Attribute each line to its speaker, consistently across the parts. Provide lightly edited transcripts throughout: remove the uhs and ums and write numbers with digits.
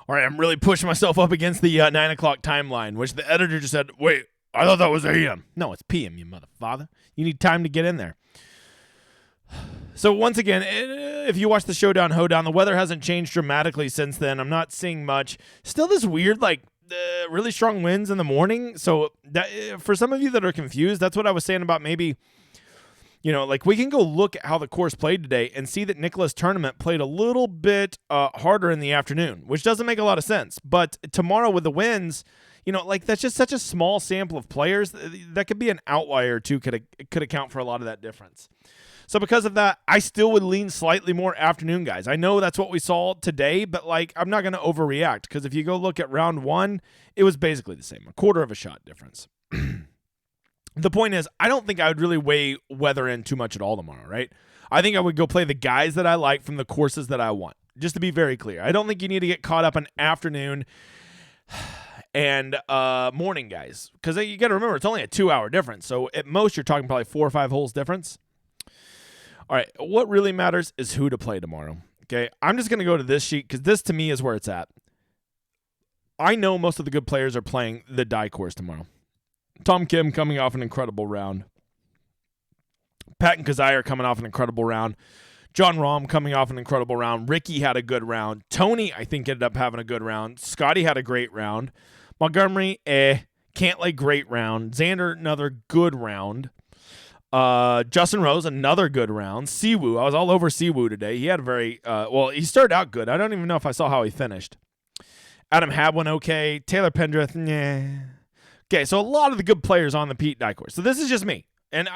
Speaker 1: All right, I'm really pushing myself up against the 9 o'clock timeline, which the editor just said, wait, I thought that was AM. No, it's PM, you motherfather. You need time to get in there. So once again, if you watch the Showdown, Hoedown, the weather hasn't changed dramatically since then. I'm not seeing much. Still this weird, really strong winds in the morning. So that, for some of you that are confused, that's what I was saying about maybe, we can go look at how the course played today and see that Nicklaus Tournament played a little bit harder in the afternoon, which doesn't make a lot of sense. But tomorrow with the winds, that's just such a small sample of players. That could be an outlier or two, could account for a lot of that difference. So because of that, I still would lean slightly more afternoon guys. I know that's what we saw today, but I'm not going to overreact because if you go look at round one, it was basically the same, a quarter of a shot difference. The point is, I don't think I would really weigh weather in too much at all tomorrow, right? I think I would go play the guys that I like from the courses that I want, just to be very clear. I don't think you need to get caught up in afternoon and morning guys because you got to remember, it's only a 2-hour difference. So at most, you're talking probably 4 or 5 holes difference. All right, what really matters is who to play tomorrow, okay? I'm just going to go to this sheet because this, to me, is where it's at. I know most of the good players are playing the die course tomorrow. Tom Kim coming off an incredible round. Pat and Kazai are coming off an incredible round. John Rahm coming off an incredible round. Ricky had a good round. Tony, I think, ended up having a good round. Scotty had a great round. Montgomery, Cantlay, great round. Xander, another good round. Justin Rose, another good round. Siwoo, I was all over Siwoo today. He had a very, he started out good. I don't even know if I saw how he finished. Adam Hadwin, okay. Taylor Pendrith, nah. Okay, so a lot of the good players on the Pete die course. So this is just me. And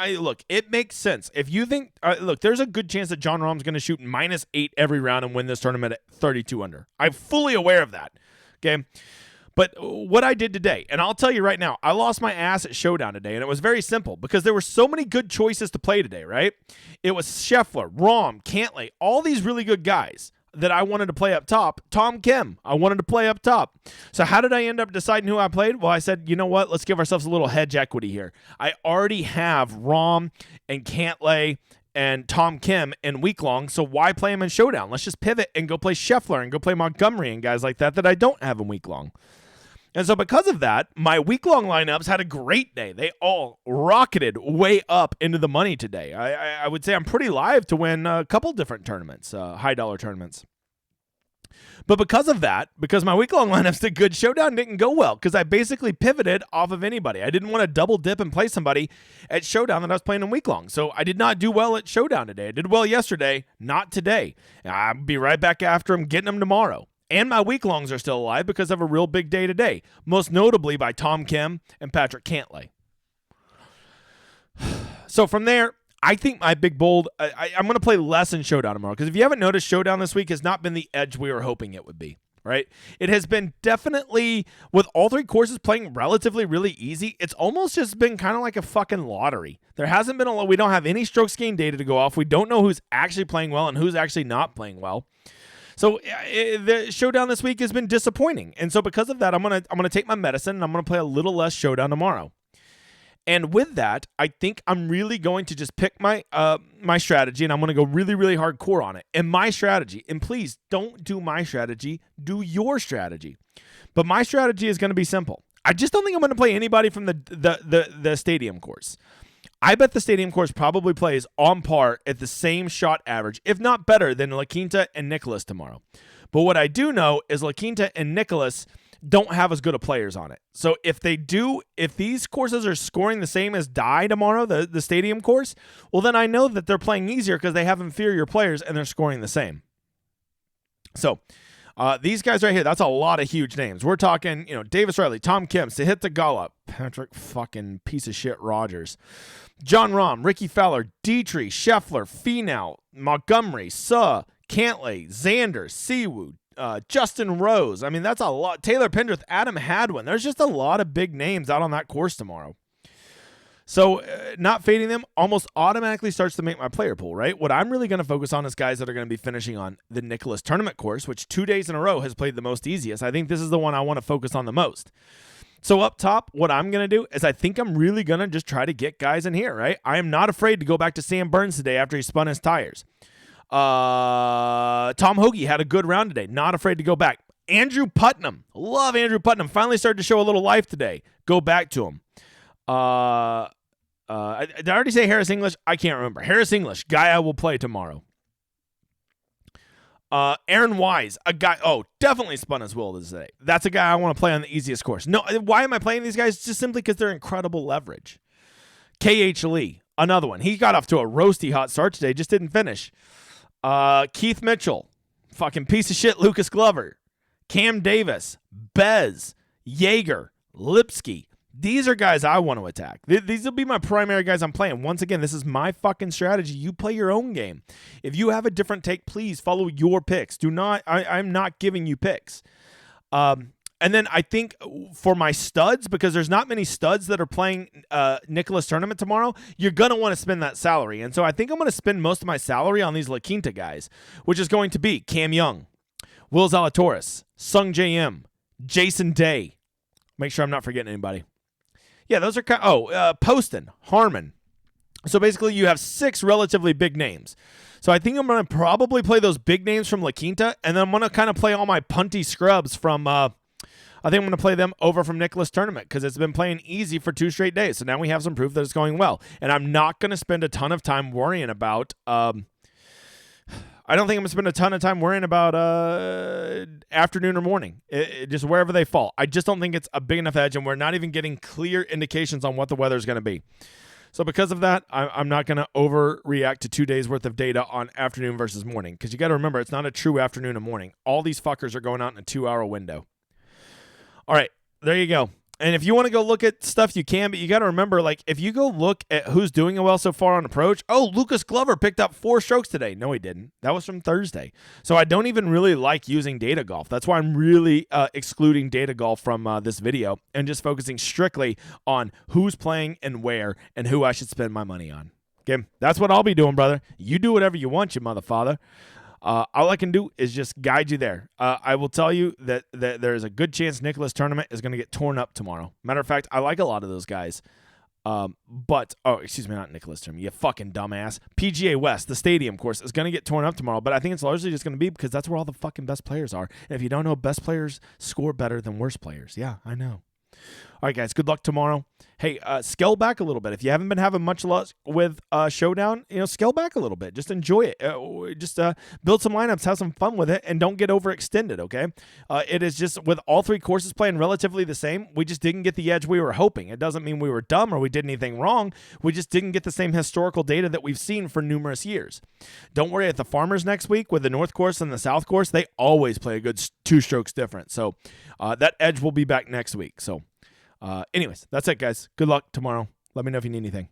Speaker 1: it makes sense. If you think, there's a good chance that John Rahm's going to shoot -8 every round and win this tournament at 32 under. I'm fully aware of that. Okay. But what I did today, and I'll tell you right now, I lost my ass at Showdown today, and it was very simple because there were so many good choices to play today, right? It was Scheffler, Rahm, Cantlay, all these really good guys that I wanted to play up top. Tom Kim, I wanted to play up top. So how did I end up deciding who I played? Well, I said, you know what? Let's give ourselves a little hedge equity here. I already have Rahm and Cantlay and Tom Kim in week long, so why play them in Showdown? Let's just pivot and go play Scheffler and go play Montgomery and guys like that I don't have in week long. And so because of that, my week-long lineups had a great day. They all rocketed way up into the money today. I would say I'm pretty live to win a couple different tournaments, high-dollar tournaments. But because of that, because my week-long lineups did good, Showdown didn't go well because I basically pivoted off of anybody. I didn't want to double dip and play somebody at Showdown that I was playing in week-long. So I did not do well at Showdown today. I did well yesterday, not today. I'll be right back after them, getting them tomorrow. And my week-longs are still alive because of a real big day today, most notably by Tom Kim and Patrick Cantlay. So from there, I think my big bold, I'm going to play less in Showdown tomorrow because if you haven't noticed, Showdown this week has not been the edge we were hoping it would be, right? It has been definitely, with all three courses playing relatively really easy, it's almost just been kind of like a fucking lottery. There hasn't been we don't have any strokes gained data to go off. We don't know who's actually playing well and who's actually not playing well. So the Showdown this week has been disappointing. And so because of that, I'm gonna take my medicine and I'm going to play a little less Showdown tomorrow. And with that, I think I'm really going to just pick my strategy and I'm going to go really, really hardcore on it. And my strategy, and please don't do my strategy, do your strategy. But my strategy is going to be simple. I just don't think I'm going to play anybody from the stadium course. I bet the stadium course probably plays on par at the same shot average, if not better than La Quinta and Nicklaus tomorrow. But what I do know is La Quinta and Nicklaus don't have as good of players on it. So if these courses are scoring the same as Die tomorrow, the stadium course, well, then I know that they're playing easier because they have inferior players and they're scoring the same. So these guys right here, that's a lot of huge names. We're talking, Davis Riley, Tom Kim, Sahith Theegala, Patrick fucking piece of shit Rogers, John Rahm, Ricky Fowler, Dietrich, Scheffler, Finau, Montgomery, Suh, Cantlay, Xander, Siwoo, Justin Rose. I mean, that's a lot. Taylor Pendrith, Adam Hadwin. There's just a lot of big names out on that course tomorrow. So not fading them almost automatically starts to make my player pool, right? What I'm really going to focus on is guys that are going to be finishing on the Nicklaus Tournament course, which 2 days in a row has played the most easiest. I think this is the one I want to focus on the most. So up top, what I'm going to do is I think I'm really going to just try to get guys in here, right? I am not afraid to go back to Sam Burns today after he spun his tires. Tom Hoge had a good round today. Not afraid to go back. Andrew Putnam. Love Andrew Putnam. Finally started to show a little life today. Go back to him. Did I already say Harris English? I can't remember. Harris English, guy I will play tomorrow. Aaron Wise, a guy, definitely spun his will today. That's a guy I want to play on the easiest course. No, why am I playing these guys? Just simply because they're incredible leverage. KH Lee, another one. He got off to a roasty hot start today, just didn't finish. Keith Mitchell, fucking piece of shit Lucas Glover. Cam Davis, Bez, Yeager, Lipsky. These are guys I want to attack. These will be my primary guys I'm playing. Once again, this is my fucking strategy. You play your own game. If you have a different take, please follow your picks. I'm not giving you picks. And then I think for my studs, because there's not many studs that are playing Nicklaus tournament tomorrow, you're going to want to spend that salary. And so I think I'm going to spend most of my salary on these La Quinta guys, which is going to be Cam Young, Will Zalatoris, Sung J.M., Jason Day. Make sure I'm not forgetting anybody. Yeah, those are Poston, Harmon. So basically you have 6 relatively big names. So I think I'm going to probably play those big names from La Quinta, and then I'm going to kind of play all my punty scrubs from I think I'm going to play them over from Nicklaus tournament because it's been playing easy for 2 straight days. So now we have some proof that it's going well. And I'm not going to spend a ton of time worrying about I don't think I'm going to spend a ton of time worrying about afternoon or morning, just wherever they fall. I just don't think it's a big enough edge, and we're not even getting clear indications on what the weather is going to be. So because of that, I'm not going to overreact to 2 days worth of data on afternoon versus morning, because you got to remember, it's not a true afternoon and morning. All these fuckers are going out in a 2-hour window. All right, there you go. And if you want to go look at stuff, you can, but you got to remember, like, if you go look at who's doing it well so far on approach, Lucas Glover picked up 4 strokes today. No, he didn't. That was from Thursday. So I don't even really like using data golf. That's why I'm really excluding data golf from this video and just focusing strictly on who's playing and where and who I should spend my money on. Okay, that's what I'll be doing, brother. You do whatever you want, you motherfather. All I can do is just guide you there. I will tell you that there's a good chance Nicklaus tournament is going to get torn up tomorrow. Matter of fact, I like a lot of those guys. Not Nicklaus tournament. You fucking dumbass. PGA West, the stadium course, is going to get torn up tomorrow, but I think it's largely just going to be because that's where all the fucking best players are. And if you don't know, best players score better than worst players. Yeah, I know. All right, guys, good luck tomorrow. Hey, scale back a little bit. If you haven't been having much luck with Showdown, scale back a little bit. Just enjoy it. Build some lineups, have some fun with it, and don't get overextended, okay? It is just, with all 3 courses playing relatively the same, we just didn't get the edge we were hoping. It doesn't mean we were dumb or we did anything wrong. We just didn't get the same historical data that we've seen for numerous years. Don't worry, at the Farmers next week with the North Course and the South Course, they always play a good 2 strokes different. So that edge will be back next week. So anyways, that's it, guys. Good luck tomorrow. Let me know if you need anything.